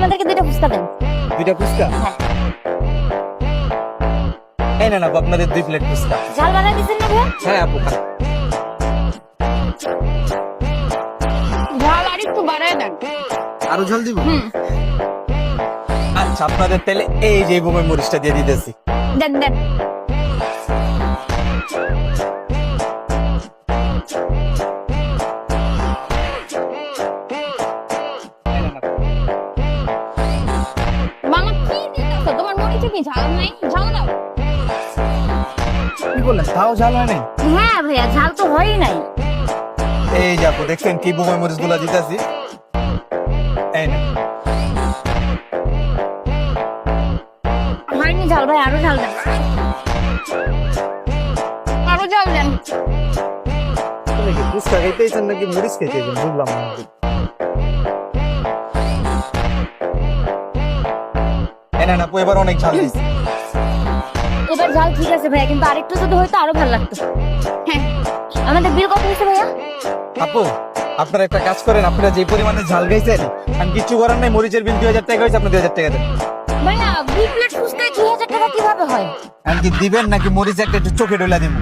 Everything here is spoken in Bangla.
আমাদেরকে দুইটা ফুচকা দেন। দুইটা ফুচকা? হ্যাঁ। এই না আপু, আপনাদের 2 প্লেট ফুচকা। ঝাল বাড়াই দিচ্ছেন না ভাইয়া? হ্যাঁ আপু। ঝাল আর একটু বাড়ায় দেন। আরো ঝাল দিব? হুম, আচ্ছা, আপনাদের তাহলে এই যে বোমের মরিচটা দিয়ে দিতেছি। দেন দেন। মামা কি দিতেছো? তোমার মরিচে কি ঝাল নাই? ঝাল নাও। কি বললেন, তাও ঝাল হয় নাই? হ্যাঁ ভাইয়া, ঝাল তো হয়ই নাই। এই যে আপু দেখছেন কি বোমের মরিচ গুলা দিতেছি। এই না, হয়নি ঝাল ভাই, আরো ঝাল দেন। আরো ঝাল দেন। আপনি কি ফুচকা খাইতেছেন নাকি মরিচ খাইতেছেন বুঝলাম না। এই না আপু, এবার অনেক ঝাল দিয়েছি। এবার ঝাল ঠিক আছে ভাইয়া, কিন্তু আরেকটু যদি হয়তো আরো ভালো লাগতো। হ্যাঁ, আমাদের বিল কত হয়েছে ভাইয়া? আপু, আপনারা একটা কাজ করেন, আপনারা যে পরিমাণে ঝাল খাইছেন আমি কিচ্ছু করার নাই, মরিচের বিল 2000 টাকা হয়েছে, আপনি 2000 টাকা দেন। ভাইয়া 2 প্লেট ফুচকায় 2000 টাকা কিভাবে হয়? আমি কি দিবেন নাকি মরিচ একটা একটু চোখে ডলা দিব?